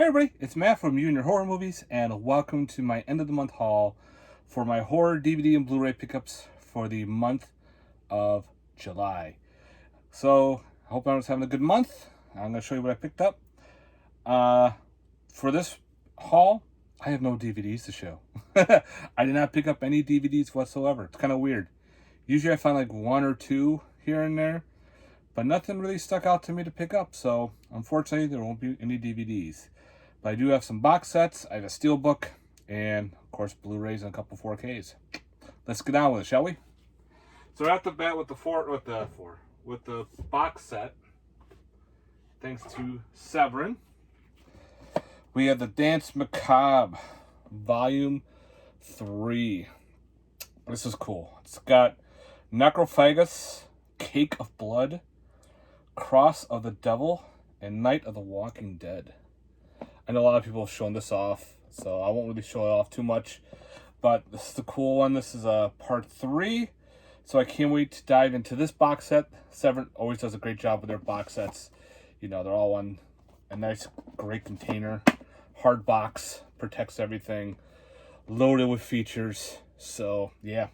everybody, it's Matt from You and Your Horror Movies, and welcome to my end of the month haul for my horror DVD and Blu-ray pickups for the month of July. So, I hope everyone's having a good month. I'm going to show you what I picked up. For this haul, I have no DVDs to show. I did not pick up any DVDs whatsoever. It's kind of weird. Usually I find like one or two here and there, but nothing really stuck out to me to pick up, so unfortunately there won't be any DVDs. But I do have some box sets, I have a Steelbook, and of course Blu-rays and a couple 4Ks. Let's get on with it, shall we? So right off the bat with the box set, thanks to Severin, we have the Danse Macabre Volume 3. This is cool. It's got Necrophagus, Cake of Blood, Cross of the Devil, and Night of the Walking Dead. I know a lot of people have shown this off, so I won't really show it off too much, but this is the cool one. This is part 3, so I can't wait to dive into this box set. Severin always does a great job with their box sets. You know, they're all on a nice, great container. Hard box, protects everything, loaded with features. So, yeah.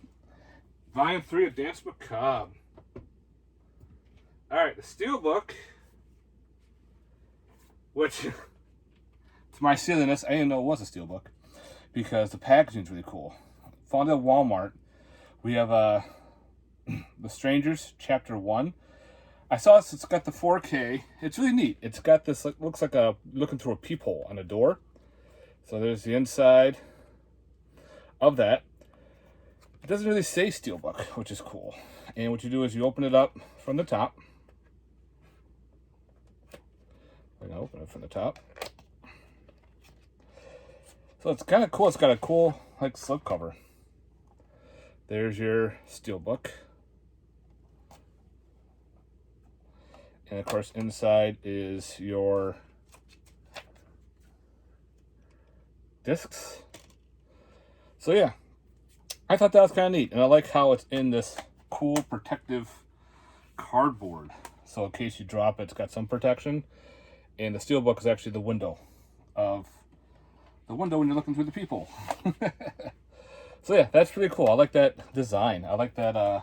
Volume 3 of Danse Macabre. Alright, the Steelbook, which, to my silliness, I didn't know it was a Steelbook, because the packaging is really cool. Found it at Walmart. We have The Strangers, Chapter 1. I saw this, it's got the 4K. It's really neat. It's got this, like, looks like looking through a peephole on a door. So there's the inside of that. It doesn't really say Steelbook, which is cool. And what you do is you open it up from the top. I'm going to open it from the top. So it's kind of cool. It's got a cool, like, slipcover. There's your Steelbook. And of course, inside is your discs. So yeah, I thought that was kind of neat. And I like how it's in this cool protective cardboard. So in case you drop it, it's got some protection. And the Steelbook is actually the window when you're looking through the peephole. So yeah, that's pretty cool. I like that design. I like that, I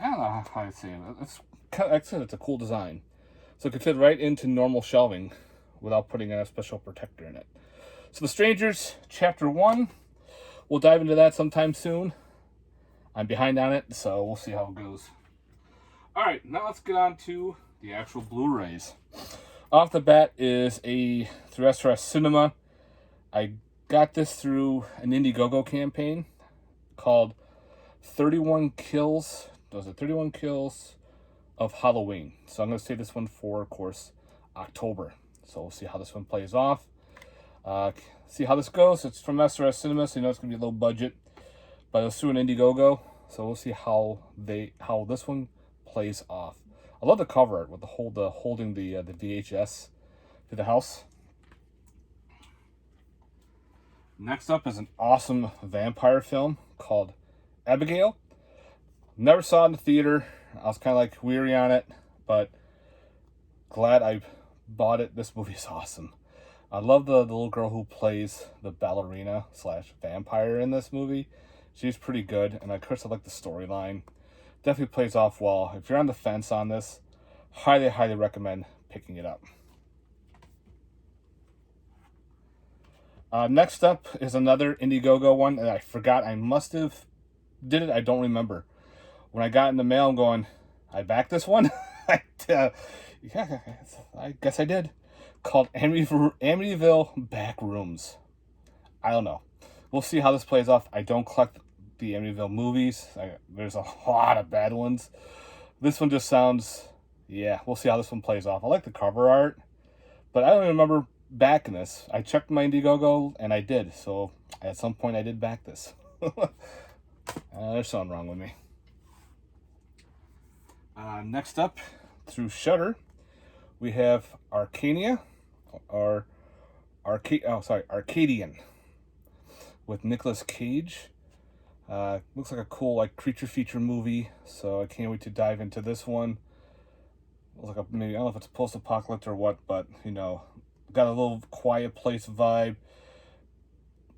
don't know how to say it. It's a cool design. So it can fit right into normal shelving without putting a special protector in it. So The Strangers, Chapter 1. We'll dive into that sometime soon. I'm behind on it, so we'll see how it goes. Alright, now let's get on to the actual Blu-rays. Off the bat is through SRS Cinema. I got this through an Indiegogo campaign called 31 Kills. Those are 31 Kills of Halloween. So I'm going to save this one for, of course, October. So we'll see how this one plays off. See how this goes. It's from SRS Cinema, so you know it's going to be a low budget. But it's through an Indiegogo, so we'll see how this one plays off. I love the cover art with the holding the VHS to the house. Next up is an awesome vampire film called Abigail. Never saw it in the theater. I was kind of like weary on it, but glad I bought it. This movie is awesome. I love the little girl who plays the ballerina / vampire in this movie. She's pretty good, and of course I like the storyline. Definitely plays off well. If you're on the fence on this, highly, highly recommend picking it up. Next up is another Indiegogo one, and I forgot. I must have did it. I don't remember. When I got in the mail, I'm going, I backed this one? Yeah, I guess I did. Called Amityville Back Rooms. I don't know. We'll see how this plays off. I don't collect the Amityville movies. There's a lot of bad ones. This one just sounds, yeah, we'll see how this one plays off. I like the cover art, but I don't even remember backing this. I checked my Indiegogo, and I did. So at some point, I did back this. There's something wrong with me. Next up, through Shudder, we have Arcadian, with Nicolas Cage. Looks like a cool creature feature movie, so I can't wait to dive into this one. Looks like maybe, I don't know if it's post-apocalyptic or what, but you know, got a little Quiet Place vibe.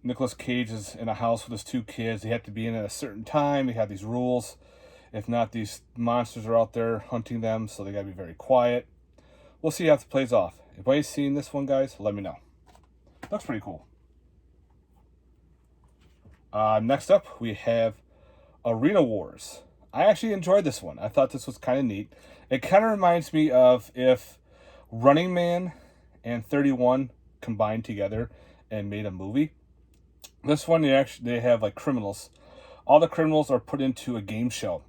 Nicolas Cage is in a house with his 2 kids. They have to be in at a certain time. They have these rules. If not, these monsters are out there hunting them, so they gotta be very quiet. We'll see how it plays off. If anybody's seen this one, guys, let me know. Looks pretty cool. Next up, we have Arena Wars. I actually enjoyed this one. I thought this was kind of neat. It kind of reminds me of if Running Man and 31 combined together and made a movie. This one, they have like criminals. All the criminals are put into a game show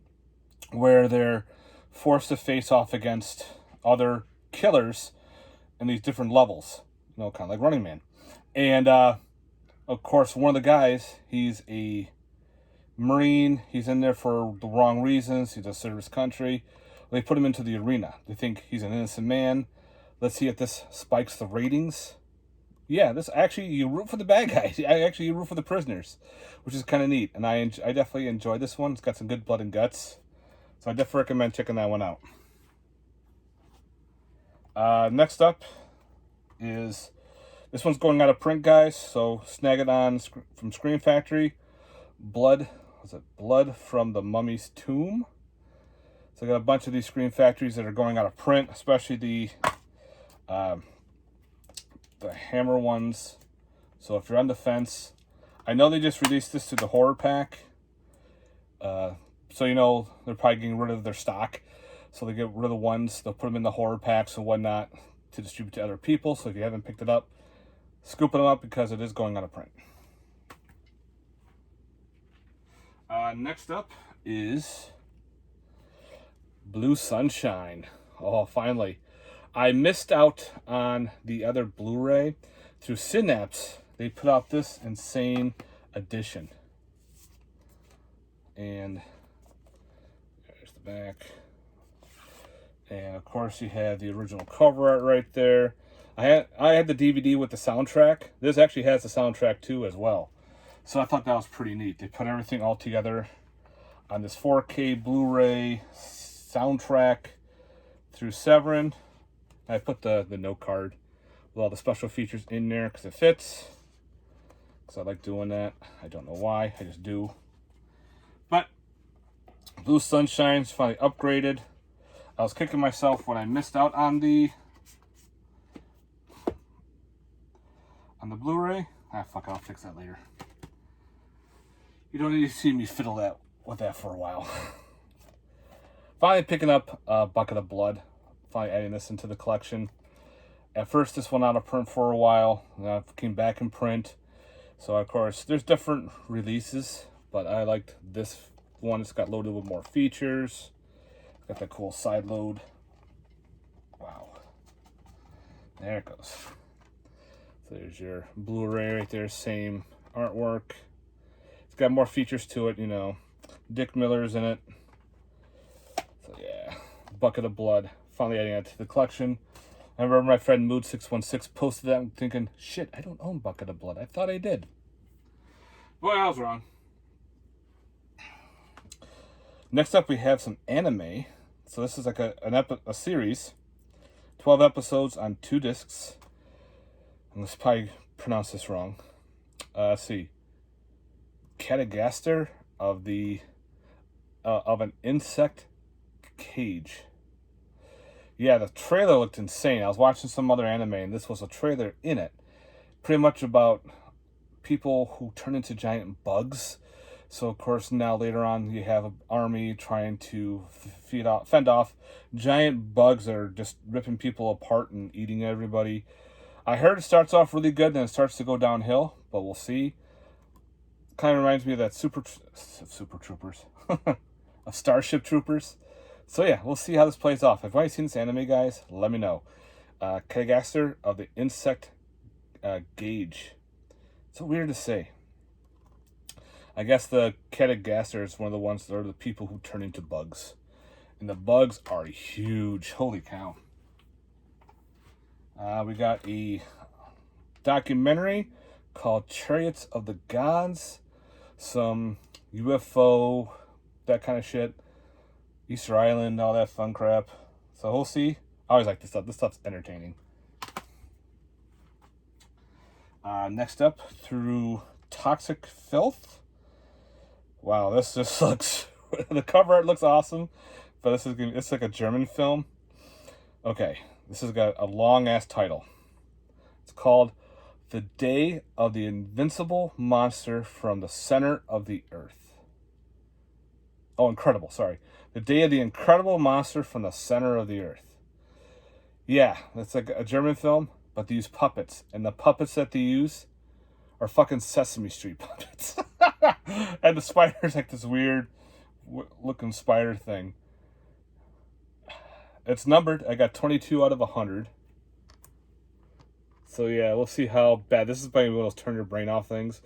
where they're forced to face off against other killers in these different levels. You know, kind of like Running Man. And, of course, one of the guys, he's a Marine. He's in there for the wrong reasons. He does serve his country. They put him into the arena. They think he's an innocent man. Let's see if this spikes the ratings. Yeah, this actually, you root for the bad guys. You root for the prisoners, which is kind of neat. And I definitely enjoyed this one. It's got some good blood and guts. So I definitely recommend checking that one out. Next up is, this one's going out of print, guys. So snag it on from Scream Factory. Blood from the Mummy's Tomb. So I got a bunch of these Scream Factories that are going out of print, especially the Hammer ones. So if you're on the fence, I know they just released this to the horror pack. So you know they're probably getting rid of their stock. So they get rid of the ones, they'll put them in the horror packs and whatnot to distribute to other people. So if you haven't picked it up, scoop them up because it is going out of print. Next up is Blue Sunshine. Oh, finally. I missed out on the other Blu-ray. Through Synapse, they put out this insane edition. And there's the back. And of course you have the original cover art right there. I had the DVD with the soundtrack. This actually has the soundtrack too as well. So I thought that was pretty neat. They put everything all together on this 4K Blu-ray soundtrack through Severin. I put the note card with all the special features in there because it fits. Because I like doing that. I don't know why. I just do. But Blue Sunshine's finally upgraded. I was kicking myself when I missed out on the Blu-ray. Fuck, I'll fix that later. You don't need to see me fiddle with that for a while. Finally picking up a Bucket of Blood. Finally adding this into the collection. At first this went out of print for a while. Then it came back in print. So of course there's different releases. But I liked this one. It's got loaded with more features. Got that cool side load. Wow. There it goes. So there's your Blu-ray right there. Same artwork. It's got more features to it, you know. Dick Miller's in it. So yeah. Bucket of Blood. Finally adding that to the collection. I remember my friend Mood616 posted that. I'm thinking, shit, I don't own Bucket of Blood. I thought I did. Boy, I was wrong. Next up, we have some anime. So this is like a series. 12 episodes on 2 discs. I'm going to probably pronounce this wrong. Let's see. Gnaster of an insect cage. Yeah, the trailer looked insane. I was watching some other anime, and this was a trailer in it. Pretty much about people who turn into giant bugs. So, of course, now later on, you have an army trying to fend off giant bugs that are just ripping people apart and eating everybody. I heard it starts off really good, then it starts to go downhill, but we'll see. Kind of reminds me of that Super Troopers. Of Starship Troopers. So yeah, we'll see how this plays off. If you've seen this anime, guys, let me know. Gnaster of the insect gauge. It's so weird to say. I guess the Gnaster is one of the ones that are the people who turn into bugs. And the bugs are huge. Holy cow. We got a documentary called Chariots of the Gods. Some UFO, that kind of shit. Easter Island, all that fun crap. So we'll see. I always like this stuff. This stuff's entertaining. Next up, through Toxic Filth. Wow, this just looks... the cover art looks awesome, but it's like a German film. Okay, this has got a long-ass title. It's called The Day of the Invincible Monster from the Center of the Earth. Oh, incredible, sorry. The Day of the Incredible Monster from the Center of the Earth. Yeah, it's like a German film, but they use puppets. And the puppets that they use are fucking Sesame Street puppets. And the spider's like this weird looking spider thing. It's numbered. I got 22 out of 100. So yeah, we'll see how bad. This is probably one of those turn your brain off things.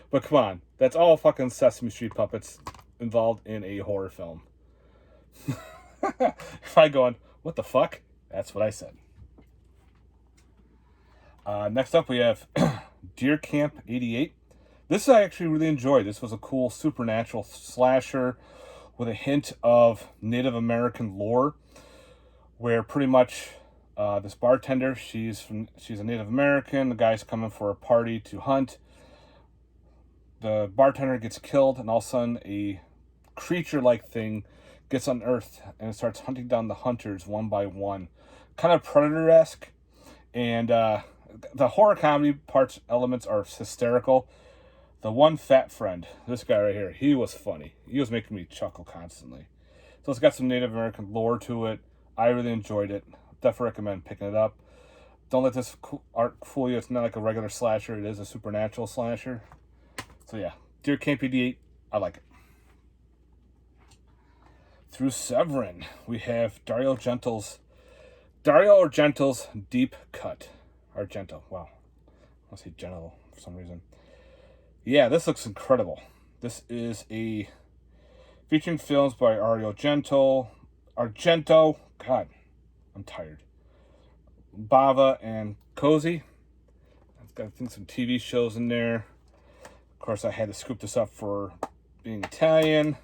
But come on, that's all fucking Sesame Street puppets involved in a horror film. If I going, what the fuck? That's what I said. Next up we have Deer Camp 88. This I actually really enjoyed. This was a cool supernatural slasher with a hint of Native American lore, where pretty much this bartender, she's a Native American. The guy's coming for a party to hunt. The bartender gets killed, and all of a sudden a creature-like thing gets unearthed and it starts hunting down the hunters one by one, kind of Predator-esque. And the horror comedy elements are hysterical. The one fat friend, this guy right here, he was funny. He was making me chuckle constantly. So it's got some Native American lore to it. I really enjoyed it. Definitely recommend picking it up. Don't let this art fool you. It's not like a regular slasher. It is a supernatural slasher. So yeah, Deer Camp 88, I like it. Through Severin, we have Dario Argento's Deep Cut. Argento, wow. I want to say genital for some reason. Yeah, this looks incredible. This is a featuring films by Argento, God, I'm tired. Bava and Cozy. I've got, I think, some TV shows in there. Of course, I had to scoop this up for being Italian.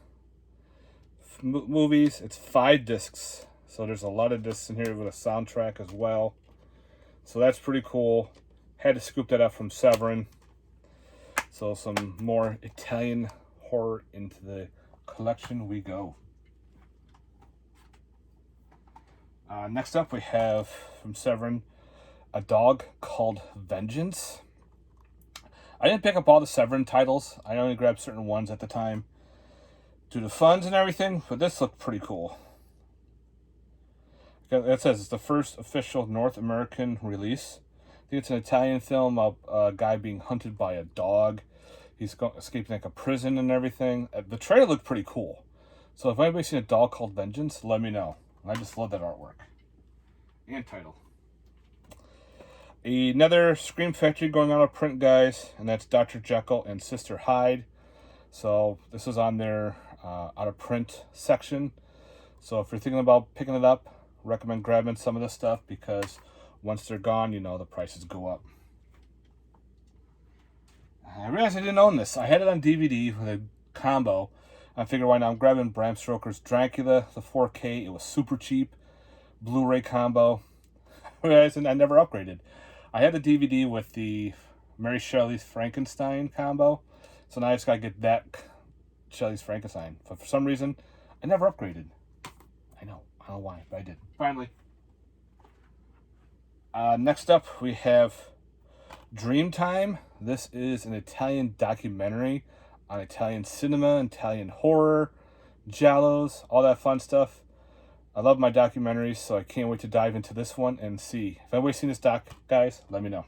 Movies. It's 5 discs. So there's a lot of discs in here with a soundtrack as well. So that's pretty cool. Had to scoop that up from Severin. So some more Italian horror into the collection we go. Next up we have from Severin, A Dog Called Vengeance. I didn't pick up all the Severin titles. I only grabbed certain ones at the time due to funds and everything, but this looked pretty cool. It says it's the first official North American release. I think it's an Italian film of a guy being hunted by a dog. He's escaping like a prison and everything. The trailer looked pretty cool. So if anybody's seen A Dog Called Vengeance, let me know. I just love that artwork. And title. Another Scream Factory going out of print, guys. And that's Dr. Jackal and Sister Hyde. So this is on their out of print section. So if you're thinking about picking it up, recommend grabbing some of this stuff, because once they're gone, you know, the prices go up. I realized I didn't own this. I had it on DVD with a combo. I figured, why not? I'm grabbing Bram Stoker's Dracula, the 4K. It was super cheap. Blu-ray combo. I realized I never upgraded. I had the DVD with the Mary Shelley's Frankenstein combo. So now I just got to get that Shelley's Frankenstein. But for some reason, I never upgraded. I don't know why, but I did. Finally. Next up, we have Dreamtime. This is an Italian documentary on Italian cinema, Italian horror, giallos, all that fun stuff. I love my documentaries, so I can't wait to dive into this one and see. If anybody's seen this doc, guys, let me know.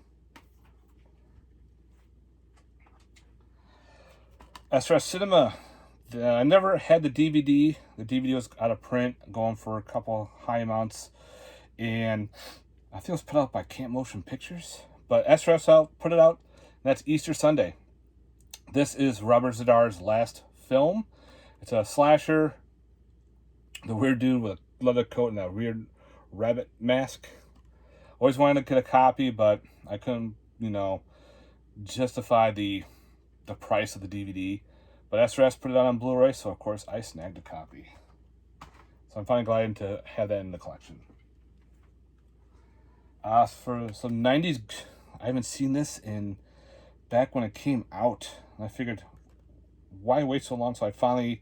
As for cinema, I never had the DVD. The DVD was out of print, going for a couple high amounts. And I think it was put out by Camp Motion Pictures. But SRS put it out. And that's Easter Sunday. This is Robert Zadar's last film. It's a slasher. The weird dude with a leather coat and that weird rabbit mask. Always wanted to get a copy, but I couldn't, justify the price of the DVD. But SRS put it out on Blu-ray, so of course I snagged a copy. So I'm finally glad to have that in the collection. For some 90s, I haven't seen this in back when it came out. And I figured, why wait so long? So I finally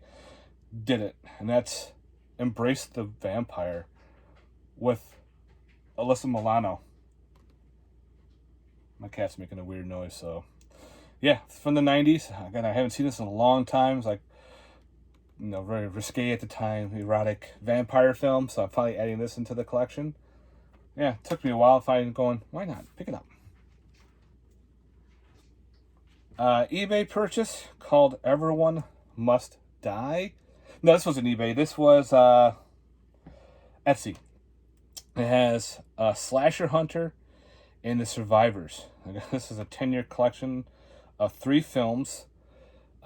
did it. And that's Embrace the Vampire with Alyssa Milano. My cat's making a weird noise, so... Yeah, it's from the 90s. Again, I haven't seen this in a long time. It's like, very risque at the time, erotic vampire film. So I'm finally adding this into the collection. Yeah, it took me a while finding going, why not? Pick it up. eBay purchase called Everyone Must Die. No, this wasn't eBay. This was Etsy. It has Slasher Hunter and The Survivors. This is a 10-year collection of 3 films.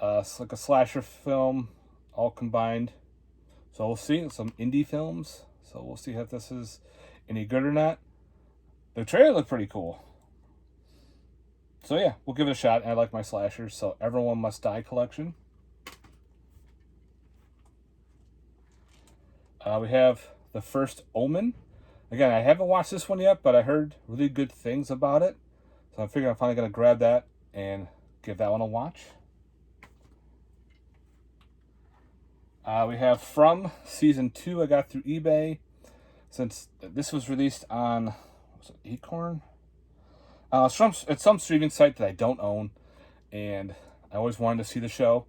It's like a slasher film, all combined. So we'll see. Some indie films. So we'll see if this is any good or not. The trailer looked pretty cool. So yeah, we'll give it a shot. I like my slashers. So Everyone Must Die collection. We have the first Omen. Again, I haven't watched this one yet, but I heard really good things about it. So I'm figuring I'm finally going to grab that and give that one a watch. We have From Season 2 I got through eBay. Since this was released on, was it Acorn? It's some streaming site that I don't own. And I always wanted to see the show.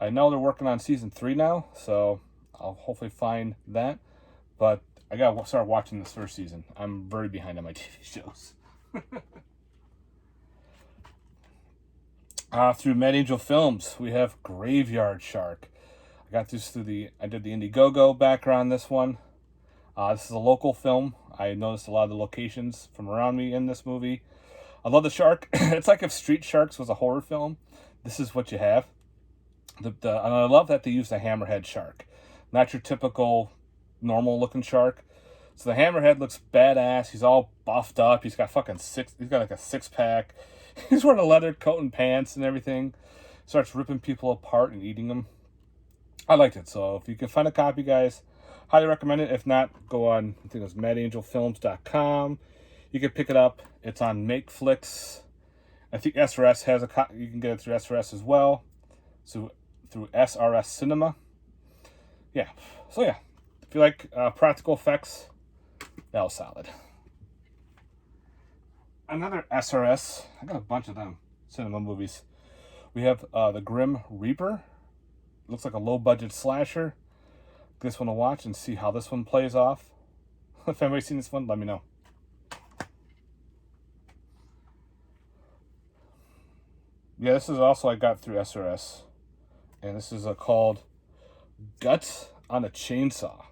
I know they're working on Season 3 now, so I'll hopefully find that. But I got to start watching this first season. I'm very behind on my TV shows. Through Mad Angel Films, we have Graveyard Shark. I got this I did the Indiegogo background on this one. This is a local film. I noticed a lot of the locations from around me in this movie. I love the shark. It's like if Street Sharks was a horror film. This is what you have. And I love that they use the hammerhead shark. Not your typical normal looking shark. So the hammerhead looks badass. He's all buffed up. He's got like a 6-pack. He's wearing a leather coat and pants and everything. Starts ripping people apart and eating them. I liked it. So if you can find a copy, guys, highly recommend it. If not, go on, I think it was madangelfilms.com. You can pick it up. It's on MakeFlix. I think SRS has a copy. You can get it through SRS as well. So through SRS Cinema. Yeah. So yeah, if you like practical effects, that was solid. Another SRS. I got a bunch of them. Cinema movies. We have The Grim Reaper. Looks like a low-budget slasher. This one to watch and see how this one plays off. If anybody's seen this one, let me know. Yeah, this is also I got through SRS. And this is called Guts on a Chainsaw.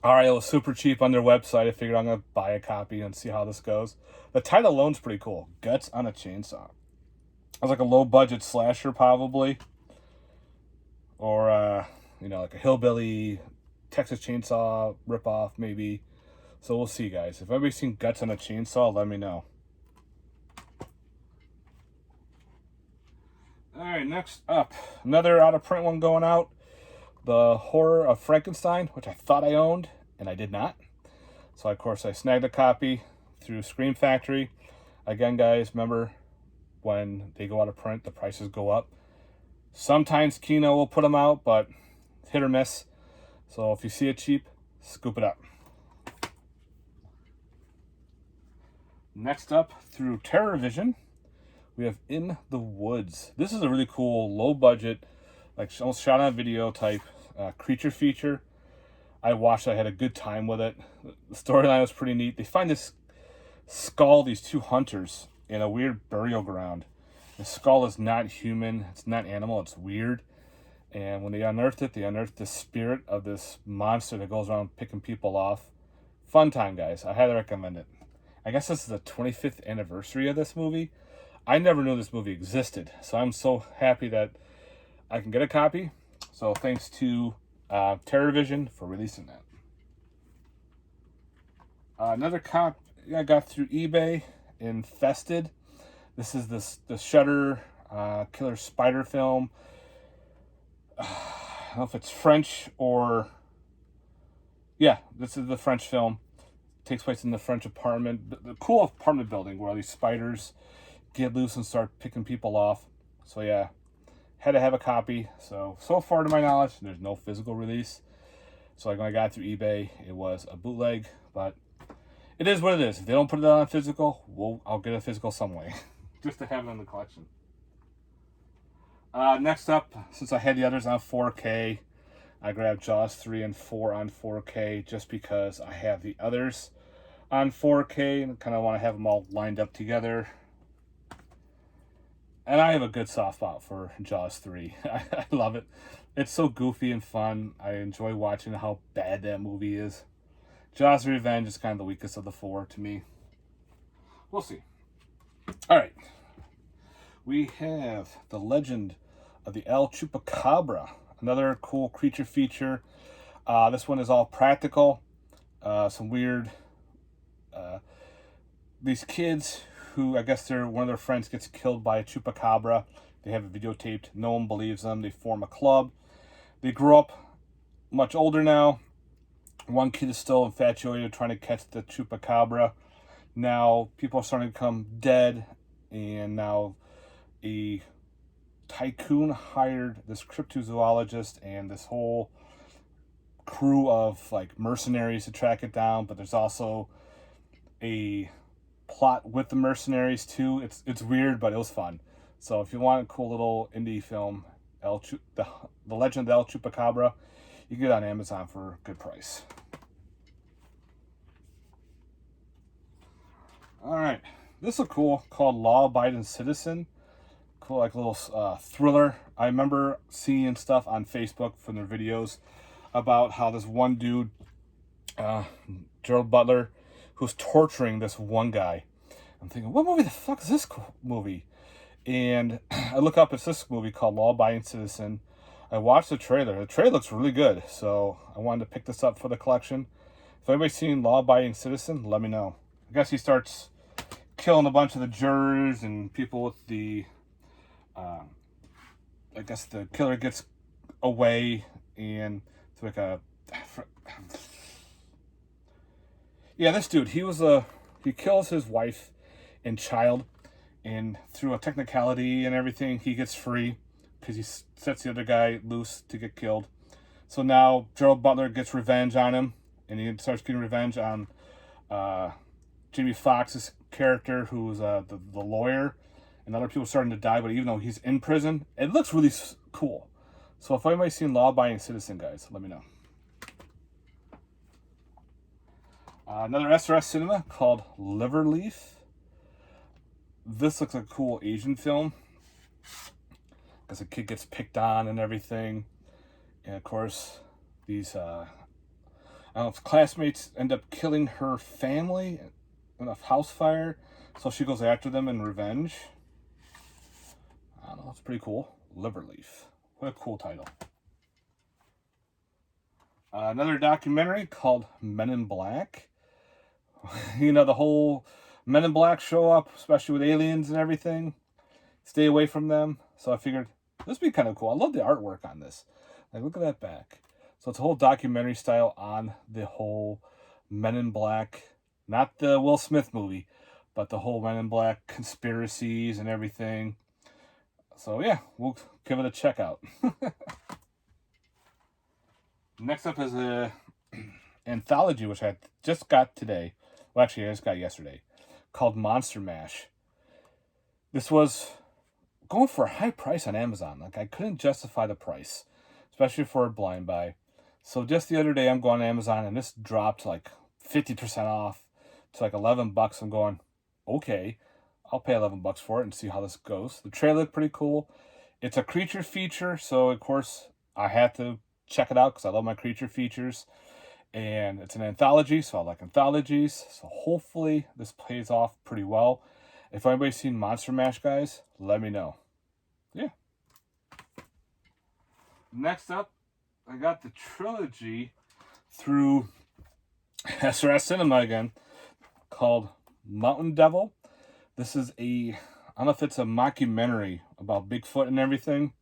Alright, it was super cheap on their website. I figured I'm going to buy a copy and see how this goes. The title alone's pretty cool. Guts on a Chainsaw. It was like a low-budget slasher, probably. Or, like a hillbilly Texas Chainsaw ripoff, maybe. So we'll see, guys. If anybody's seen Guts on a Chainsaw, let me know. Alright, next up. Another out-of-print one going out. The Horror of Frankenstein, which I thought I owned, and I did not. So, of course, I snagged a copy through Scream Factory. Again, guys, remember, when they go out of print, the prices go up. Sometimes Kino will put them out, but hit or miss. So if you see it cheap, scoop it up. Next up, through TerrorVision, we have In the Woods. This is a really cool, low-budget, like almost shot on video type creature feature. I watched it. I had a good time with it. The storyline was pretty neat. They find this skull, these 2 hunters, in a weird burial ground. The skull is not human. It's not animal. It's weird. And when they unearthed it, they unearthed the spirit of this monster that goes around picking people off. Fun time, guys. I highly recommend it. I guess this is the 25th anniversary of this movie. I never knew this movie existed. So I'm so happy that I can get a copy. So thanks to TerrorVision for releasing that. Another copy I got through eBay, Infested. This is the Shudder killer spider film. I don't know if it's French or... Yeah, this is the French film. Takes place in the French apartment, the cool apartment building where all these spiders get loose and start picking people off. So yeah, had to have a copy. So far to my knowledge, there's no physical release. So like when I got it through eBay, it was a bootleg, but it is what it is. If they don't put it on physical, I'll get a physical some way, just to have it in the collection. Next up, since I had the others on 4K, I grabbed Jaws 3 and 4 on 4K just because I have the others on 4K and kind of want to have them all lined up together. And I have a good soft spot for Jaws 3. I love it. It's so goofy and fun. I enjoy watching how bad that movie is. Jaws Revenge is kind of the weakest of the four to me. We'll see. Alright. We have the Legend of the El Chupacabra. Another cool creature feature. This one is all practical. Some weird... these kids who, I guess one of their friends gets killed by a chupacabra. They have it videotaped. No one believes them. They form a club. They grow up much older now. One kid is still infatuated trying to catch the chupacabra. Now people are starting to become dead, and now a tycoon hired this cryptozoologist and this whole crew of like mercenaries to track it down. But there's also a plot with the mercenaries too. It's weird, but it was fun. So if you want a cool little indie film, the Legend of El Chupacabra, you can get it on Amazon for a good price. Alright, this is cool, called Law Abiding Citizen. Cool, like a little thriller. I remember seeing stuff on Facebook from their videos about how this one dude, Gerald Butler, who's torturing this one guy. I'm thinking, what movie the fuck is this movie? And I look up, it's this movie called Law Abiding Citizen. I watched the trailer. The trailer looks really good, so I wanted to pick this up for the collection. If anybody's seen Law Abiding Citizen, let me know. I guess he starts killing a bunch of the jurors and people with the... I guess the killer gets away and it's like a... Yeah, this dude, he kills his wife and child, and through a technicality and everything, he gets free because he sets the other guy loose to get killed. So now Gerald Butler gets revenge on him, and he starts getting revenge on Jamie Foxx's character, who's the lawyer, and other people starting to die. But even though he's in prison, it looks really cool. So if anybody's seen Law Abiding Citizen, guys, let me know. Another SRS cinema called Liver Leaf. This looks like a cool Asian film because the kid gets picked on and everything. And of course, these I don't know if classmates end up killing her family in a house fire, so she goes after them in revenge. I don't know, it's pretty cool. Liver Leaf. What a cool title. Another documentary called Men in Black. You know, the whole Men in Black show up, especially with aliens and everything. Stay away from them. So I figured this would be kind of cool. I love the artwork on this. Like, look at that back. So it's a whole documentary style on the whole Men in Black. Not the Will Smith movie, but the whole Men in Black conspiracies and everything. So yeah, we'll give it a check out. Next up is a anthology, which I just got today. Well, actually, I just got yesterday. Called Monster Mash. This was going for a high price on Amazon. Like, I couldn't justify the price, especially for a blind buy. So just the other day, I'm going on Amazon, and this dropped like 50% off to like $11. I'm going, okay, I'll pay $11 for it and see how this goes. The trailer looked pretty cool. It's a creature feature, so of course I had to check it out because I love my creature features. And it's an anthology, so I like anthologies. So hopefully this plays off pretty well. If anybody's seen Monster Mash, guys, let me know. Yeah. Next up, I got the Trilogy through SRS Cinema again, called Mountain Devil. This is I don't know if it's a mockumentary about Bigfoot and everything.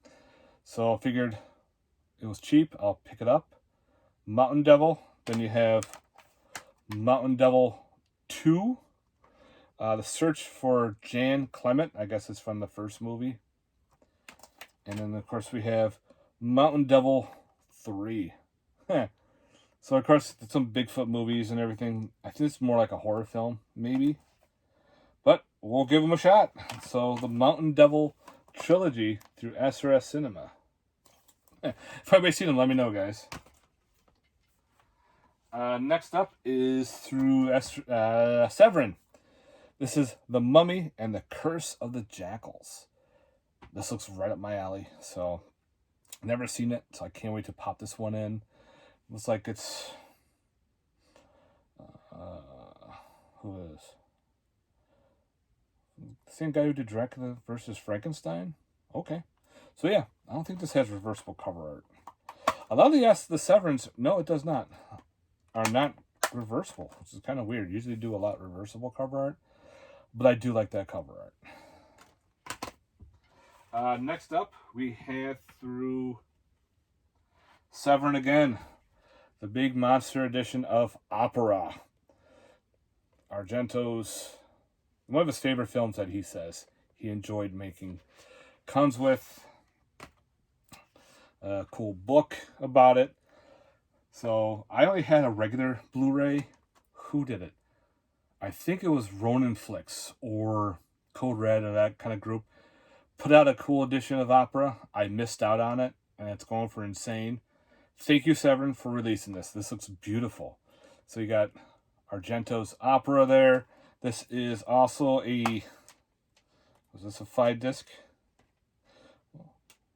So I figured it was cheap. I'll pick it up. Mountain Devil. Then you have Mountain Devil 2. The Search for Jan Clement, I guess it's from the first movie. And then, of course, we have Mountain Devil 3. So, of course, some Bigfoot movies and everything. I think it's more like a horror film, maybe. But we'll give them a shot. So, the Mountain Devil Trilogy through SRS Cinema. If anybody's seen them, let me know, guys. Next up is through Severin. This is The Mummy and the Curse of the Jackals. This looks right up my alley. So, never seen it, so I can't wait to pop this one in. Looks like it's... who is? The same guy who did Dracula versus Frankenstein? Okay. So yeah, I don't think this has reversible cover art. A lot of the Severins, no, it does not, are not reversible, which is kind of weird. Usually do a lot reversible cover art, but I do like that cover art. Next up, we have through Severin again, the big monster edition of Opera. Argentos, one of his favorite films that he says he enjoyed making. Comes with a cool book about it. So I only had a regular Blu-ray. Who did it? I think it was Ronin Flicks or Code Red or that kind of group. Put out a cool edition of Opera. I missed out on it, and it's going for insane. Thank you, Severin, for releasing this. This looks beautiful. So you got Argentos Opera there. This is also a... Was this a 5-disc?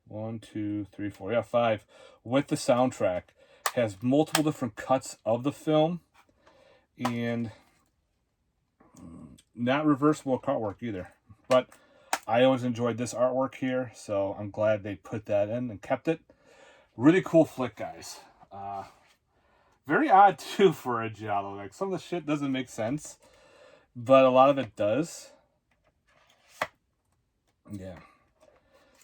1, 2, 3, 4. Yeah, 5. With the soundtrack. Has multiple different cuts of the film. And not reversible artwork either. But I always enjoyed this artwork here. So I'm glad they put that in and kept it. Really cool flick, guys. Very odd, too, for a giallo. Like, some of the shit doesn't make sense. But a lot of it does. Yeah.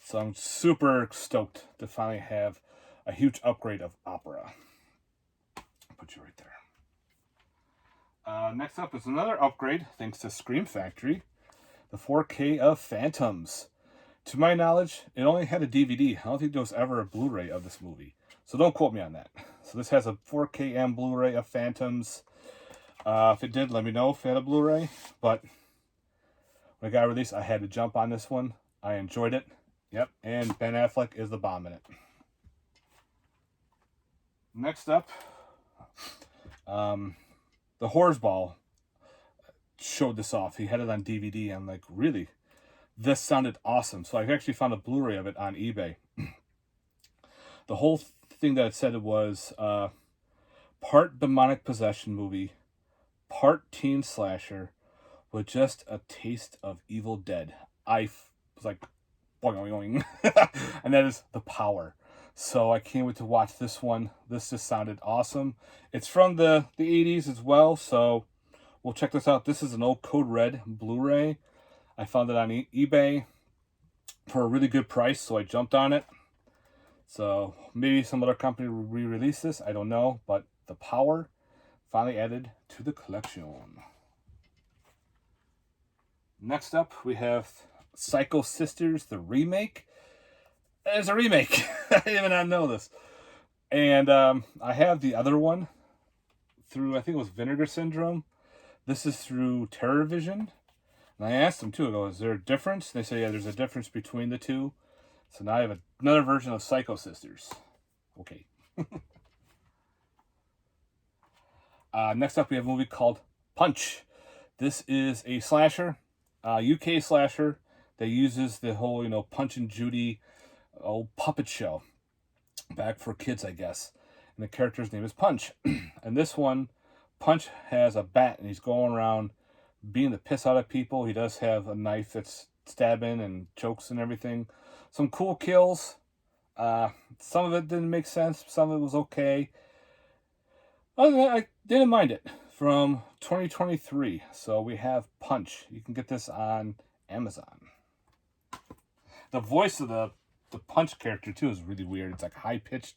So I'm super stoked to finally have a huge upgrade of Opera. Put you right there. Next up is another upgrade, thanks to Scream Factory. The 4K of Phantoms. To my knowledge, it only had a DVD. I don't think there was ever a Blu-ray of this movie. So don't quote me on that. So this has a 4K and Blu-ray of Phantoms. If it did, let me know if it had a Blu-ray. But when it got released, I had to jump on this one. I enjoyed it. Yep, and Ben Affleck is the bomb in it. Next up, the Horrors Ball showed this off. He had it on DVD. I'm like, really? This sounded awesome. So I actually found a Blu-ray of it on eBay. The whole thing that it said it was part demonic possession movie, part teen slasher, with just a taste of Evil Dead. I was like, boing, boing. And that is The Power. So I can't wait to watch this one. This just sounded awesome. It's from the 80s as well, so we'll check this out. This is an old Code Red Blu-ray. I found it on eBay for a really good price, so I jumped on it. So maybe some other company will re-release this. I don't know, but The Power finally added to the collection. Next up, we have Psycho Sisters, the remake. There's a remake. I didn't even know this. And I have the other one through, I think it was Vinegar Syndrome. This is through Terror Vision. And I asked them too, I go, is there a difference? They say, yeah, there's a difference between the two. So now I have another version of Psycho Sisters. Okay. Next up, we have a movie called Punch. This is a slasher, UK slasher that uses the whole, Punch and Judy old puppet show. Back for kids, I guess. And the character's name is Punch. And this one, Punch has a bat and he's going around beating the piss out of people. He does have a knife that's stabbing and chokes and everything. Some cool kills. Some of it didn't make sense. Some of it was okay. Other than that, I didn't mind it. From 2023. So we have Punch. You can get this on Amazon. The voice of the Punch character too is really weird. It's like high pitched.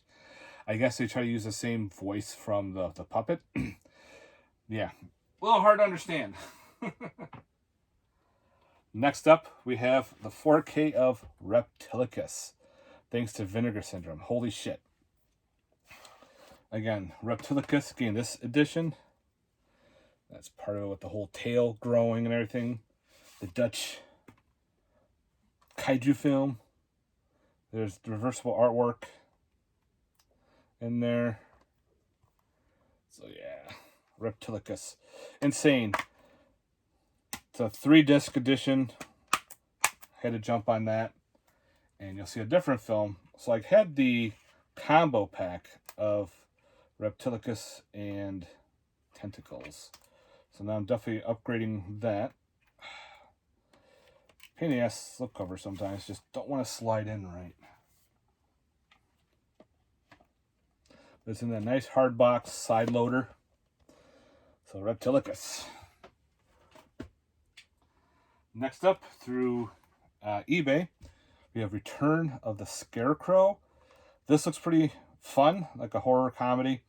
I guess they try to use the same voice from the puppet. Yeah, a little hard to understand. Next up, we have the 4K of Reptilicus, thanks to Vinegar Syndrome. Holy shit. Again, Reptilicus getting this edition. That's part of it with the whole tail growing and everything. The Dutch kaiju film. There's the reversible artwork in there. So yeah, Reptilicus. Insane. It's a 3-disc edition. Had to jump on that. And you'll see a different film. So I had the combo pack of Reptilicus and Tentacles. So now I'm definitely upgrading that. Pain in the ass slipcover sometimes. Just don't want to slide in right. But it's in that nice hard box side loader. So Reptilicus. Next up, through eBay, we have Return of the Scarecrow. This looks pretty fun, like a horror comedy.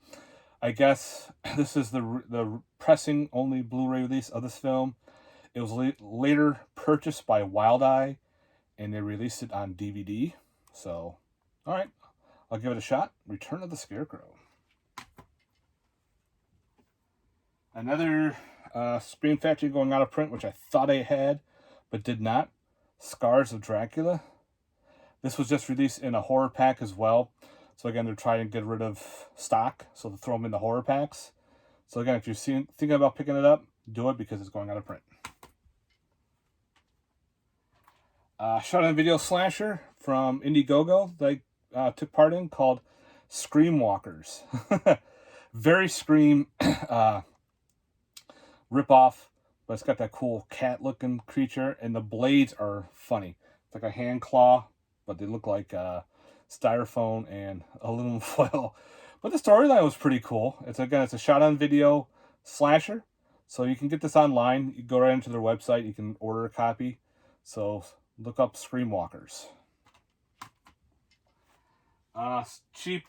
I guess this is the pressing only Blu-ray release of this film. It was later purchased by Wild Eye, and they released it on DVD. So, all right, I'll give it a shot. Return of the Scarecrow. Another Scream Factory going out of print, which I thought I had, but did not. Scars of Dracula. This was just released in a horror pack as well. So again, they're trying to get rid of stock, so they throw them in the horror packs. So again, if you're thinking about picking it up, do it because it's going out of print. Shot on video slasher from Indiegogo that I took part in called Scream Walkers. Very Scream rip-off, but it's got that cool cat-looking creature, and the blades are funny. It's like a hand claw, but they look like styrofoam and aluminum foil. But the storyline was pretty cool. It's a shot-on-video slasher, so you can get this online. You go right into their website. You can order a copy. So look up Scream Walkers. Cheap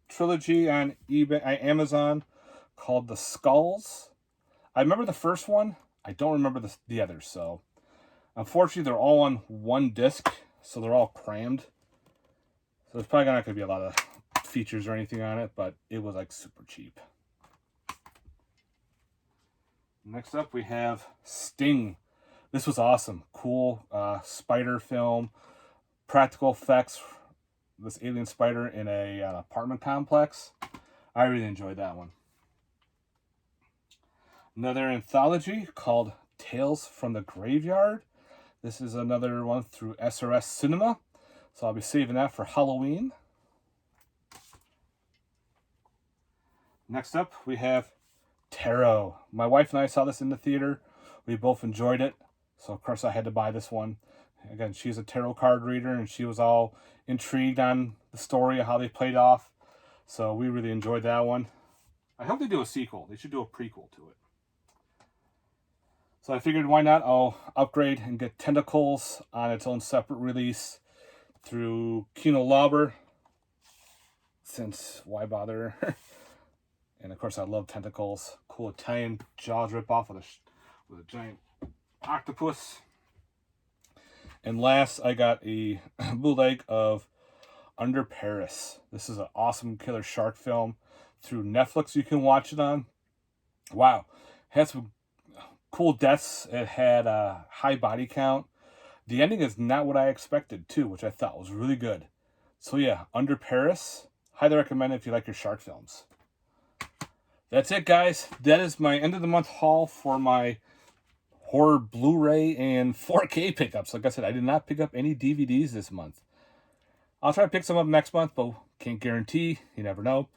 trilogy on eBay, Amazon, called The Skulls. I remember the first one. I don't remember the others. So unfortunately, they're all on one disc, so they're all crammed. So there's probably not going to be a lot of features or anything on it, but it was like super cheap. Next up, we have Sting. This was awesome. Cool spider film, practical effects. This alien spider in an apartment complex. I really enjoyed that one. Another anthology called Tales from the Graveyard. This is another one through SRS Cinema. So I'll be saving that for Halloween. Next up, we have Tarot. My wife and I saw this in the theater. We both enjoyed it. So, of course, I had to buy this one. Again, she's a tarot card reader, and she was all intrigued on the story of how they played off. So we really enjoyed that one. I hope they do a sequel. They should do a prequel to it. So I figured, why not? I'll upgrade and get Tentacles on its own separate release through Kino Lorber. Since, why bother? And, of course, I love Tentacles. Cool Italian Jaws ripoff with a giant octopus. And last, I got a bootleg of Under Paris. This is an awesome killer shark film through Netflix. You can watch it on. Wow. It had some cool deaths. It had a high body count. The ending is not what I expected, too, which I thought was really good. So, yeah, Under Paris. Highly recommend it if you like your shark films. That's it, guys. That is my end of the month haul for my horror Blu-ray and 4K pickups. Like I said, I did not pick up any DVDs this month. I'll try to pick some up next month, but can't guarantee. You never know.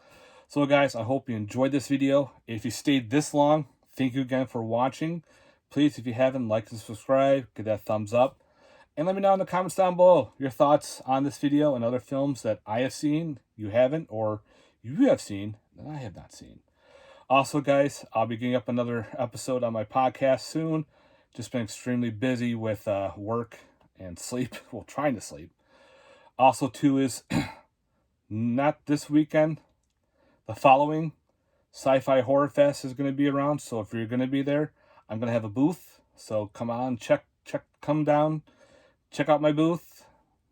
So, guys, I hope you enjoyed this video. If you stayed this long, thank you again for watching. Please, if you haven't, like and subscribe. Give that thumbs up. And let me know in the comments down below your thoughts on this video and other films that I have seen, you haven't, or you have seen that I have not seen. Also, guys, I'll be getting up another episode on my podcast soon. Just been extremely busy with work and sleep. Well, trying to sleep. Also, too, is not this weekend, the following. Sci-Fi Horror Fest is going to be around, so if you're going to be there, I'm going to have a booth. So come on, come down, check out my booth,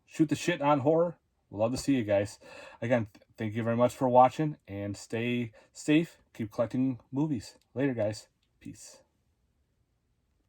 shoot the shit on horror. Love to see you guys. Again, thank you very much for watching, and stay safe. Keep collecting movies. Later, guys. Peace.